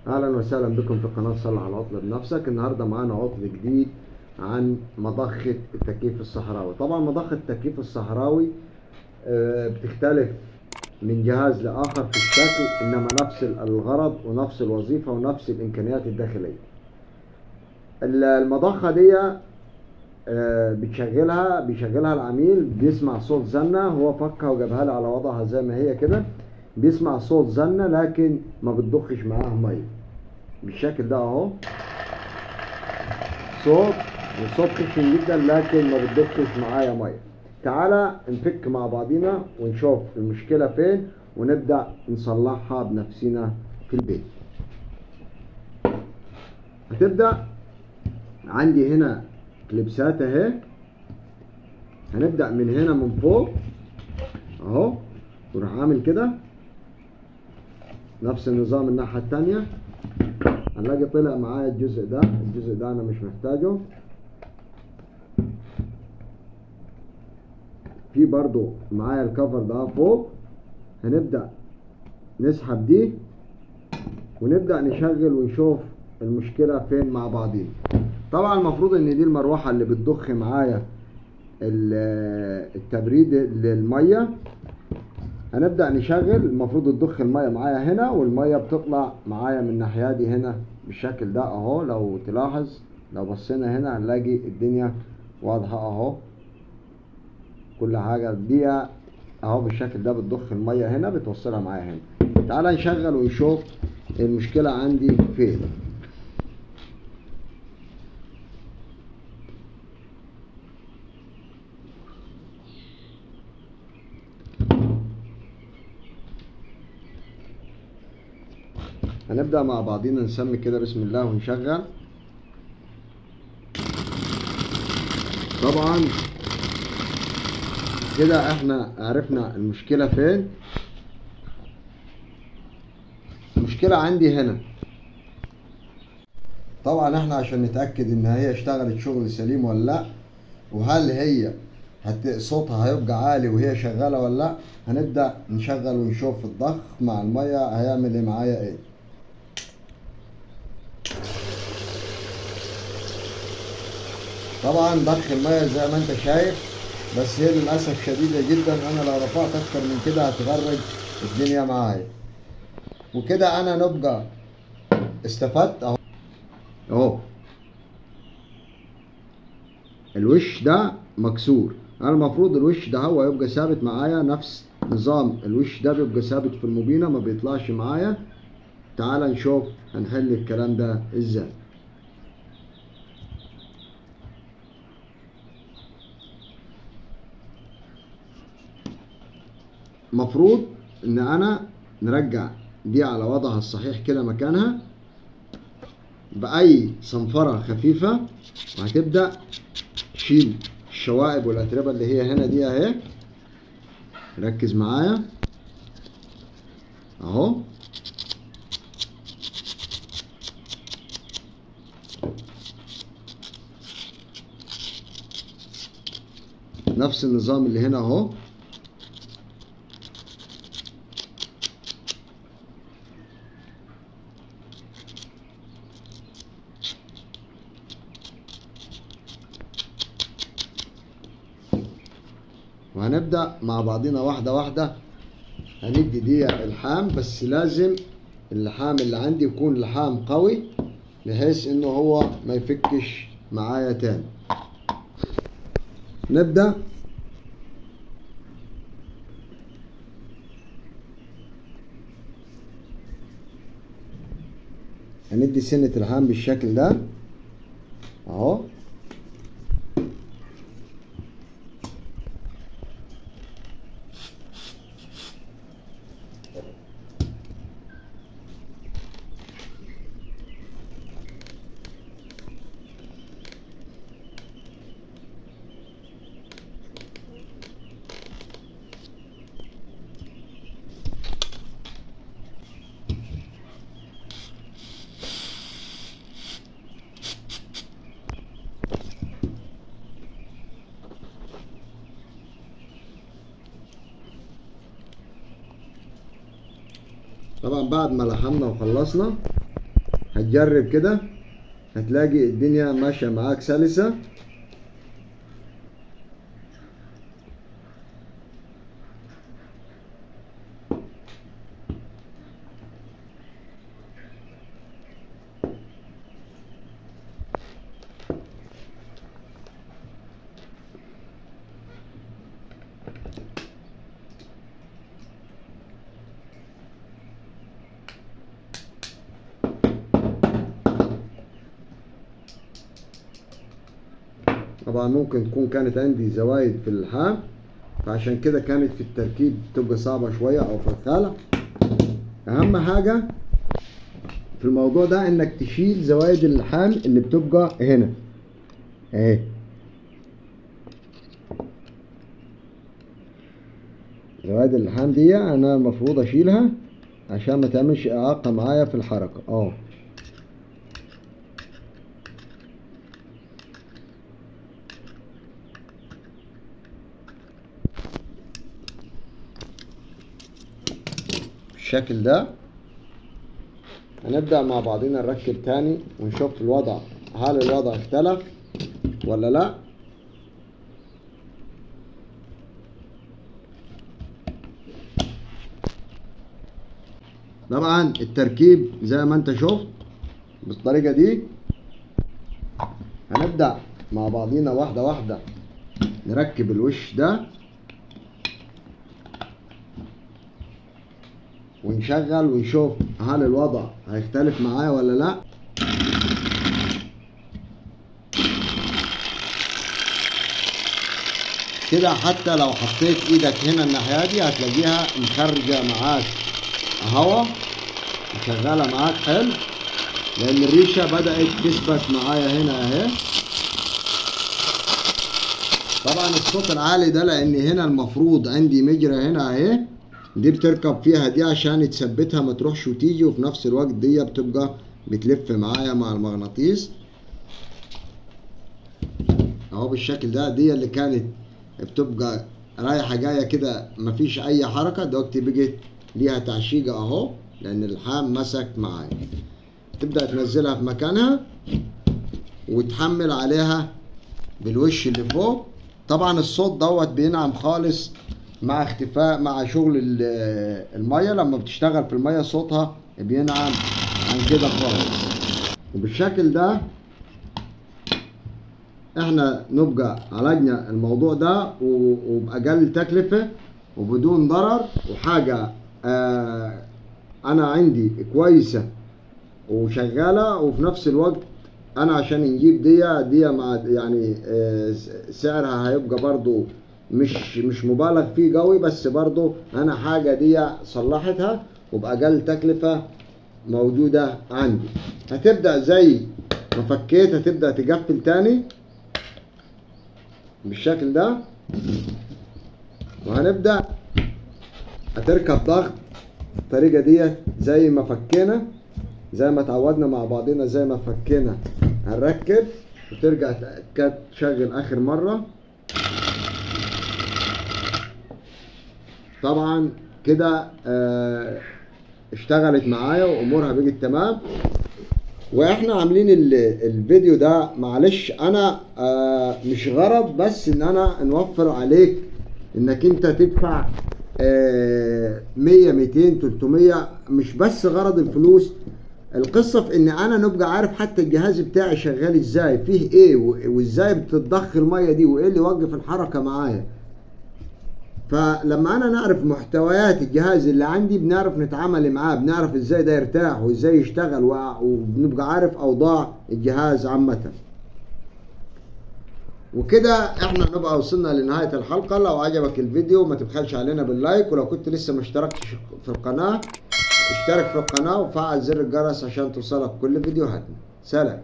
اهلا وسهلا بكم في قناه صلح على عطل بنفسك. النهارده معانا عطل جديد عن مضخه التكييف الصحراوي. طبعا مضخه التكييف الصحراوي بتختلف من جهاز لاخر في الشكل، انما نفس الغرض ونفس الوظيفه ونفس الامكانيات الداخليه. المضخه دي بيشغلها العميل، بيسمع صوت زنه، هو فكها وجابها لي على وضعها زي ما هي كده، بيسمع صوت زنه لكن ما بتضخش معاها ميه بالشكل ده اهو. صوت خشن جدا لكن ما بتضخش معايا ميه. تعالى نفك مع بعضينا ونشوف المشكله فين ونبدا نصلحها بنفسنا في البيت. هتبدا عندي هنا كليبسات اهي، هنبدا من هنا من فوق اهو، وراح عامل كده نفس النظام الناحيه الثانيه. هنلاقي طلع معايا الجزء ده انا مش محتاجه. في برضو معايا الكفر ده فوق، هنبدأ نسحب دي ونبدأ نشغل ونشوف المشكلة فين مع بعضين. طبعا المفروض ان دي المروحة اللي بتضخ معايا التبريد للمية. هنبدأ نشغل، المفروض تضخ المية معايا هنا، والمية بتطلع معايا من الناحية دي هنا بالشكل ده اهو. لو تلاحظ لو بصينا هنا هنلاقي الدنيا واضحة اهو، كل حاجة دي اهو بالشكل ده بتضخ المية هنا بتوصلها معايا هنا. تعال نشغل ونشوف المشكلة عندي فين. هنبدأ مع بعضينا نسمي كده بسم الله ونشغل. طبعا كده احنا عرفنا المشكلة فين. المشكلة عندي هنا. طبعا احنا عشان نتأكد ان هي اشتغلت شغل سليم ولا لا، وهل هي صوتها هيبقى عالي وهي شغالة ولا لا، هنبدأ نشغل ونشوف الضخ مع المية هيعمل ايه معايا ايه. طبعا ضخ المية زي ما انت شايف، بس هي للأسف شديدة جدا. أنا لو رفعت أكتر من كده هتغرق الدنيا معايا. وكده أنا نبقى استفدت أهو. الوش ده مكسور، أنا المفروض الوش ده هو يبقى ثابت معايا، نفس نظام الوش ده بيبقى ثابت في المبينة ما بيطلعش معايا. تعال نشوف هنحل الكلام ده إزاي. مفروض ان انا نرجع دي على وضعها الصحيح كده مكانها باي صنفرة خفيفة، وهتبدأ تشيل الشوائب والاتربة اللي هي هنا دي اهي. ركز معايا اهو. نفس النظام اللي هنا اهو. وهنبدأ مع بعضنا واحدة واحدة. هندي دي الحام، بس لازم اللحام اللي عندي يكون لحام قوي بحيث انه هو ما يفكش معايا تاني. نبدأ هندي سنة الحام بالشكل ده اهو. طبعا بعد ما لحمنا وخلصنا هتجرب كده هتلاقي الدنيا ماشية معاك سلسة. طبعا ممكن تكون كانت عندي زوايد في اللحام، فعشان كده كانت في التركيب تبقى صعبة شوية او فخالة. اهم حاجة في الموضوع ده انك تشيل زوايد اللحام اللي بتبقى هنا اهي. زوايد اللحام دي انا المفروض اشيلها عشان ما تعملش اعاقة معايا في الحركة. بالشكل ده. هنبدأ مع بعضنا نركب تاني ونشوف الوضع، هل الوضع اختلف ولا لا. طبعا التركيب زي ما انت شفت بالطريقة دي. هنبدأ مع بعضنا واحدة واحدة نركب الوش ده ونشغل ونشوف هل الوضع هيختلف معايا ولا لا. كده حتى لو حطيت ايدك هنا الناحية دي هتلاقيها مخرجة معاك هوا وشغالة معاك حلو، لان الريشة بدأت تثبت معايا هنا اهي. طبعا الصوت العالي ده لان هنا المفروض عندي مجرى هنا اهي، دي بتركب فيها دي عشان تثبتها ما تروحش وتيجي، وفي نفس الوقت دي بتبقى بتلف معايا مع المغناطيس اهو بالشكل ده. دي اللي كانت بتبقى رايحة جاية كده مفيش اي حركة، دلوقتي بقت ليها تعشيقة اهو لان اللحام مسك معايا. تبدأ تنزلها في مكانها وتحمل عليها بالوش اللي فوق. طبعا الصوت دوت بينعم خالص مع اختفاء مع شغل المية. لما بتشتغل في المية صوتها بينعم عن كده خالص. وبالشكل ده احنا نبقى عالجنا الموضوع ده وبأقل تكلفة وبدون ضرر، وحاجة انا عندي كويسة وشغالة، وفي نفس الوقت انا عشان نجيب دي مع يعني سعرها هيبقى برضو مش مبالغ فيه قوي، بس برضو انا حاجة دي صلحتها وبأقل تكلفة موجودة عندي. هتبدأ زي ما فكيت هتبدأ تقفل تاني بالشكل ده، وهنبدأ هتركب ضغط الطريقة دي زي ما فكينا، زي ما اتعودنا مع بعضنا. زي ما فكينا هنركب وترجع تشغل اخر مرة. طبعا كده اشتغلت معايا وامورها بقت تمام. واحنا عاملين الفيديو ده معلش انا مش غرض بس ان انا نوفر عليك انك انت تدفع 100 200 300، مش بس غرض الفلوس. القصة في ان انا نبقى عارف حتى الجهاز بتاعي شغال ازاي، فيه ايه وازاي بتتضخ المية دي وايه اللي يوقف الحركة معايا. فلما انا نعرف محتويات الجهاز اللي عندي بنعرف نتعامل معاه، بنعرف ازاي ده يرتاح وازاي يشتغل، وبنبقى عارف اوضاع الجهاز عامة. وكده احنا نبقى وصلنا لنهاية الحلقة. لو عجبك الفيديو ما تبخلش علينا باللايك، ولو كنت لسه ما اشتركتش في القناة اشترك في القناة وفعل زر الجرس عشان توصلك كل فيديوهاتنا. سلام.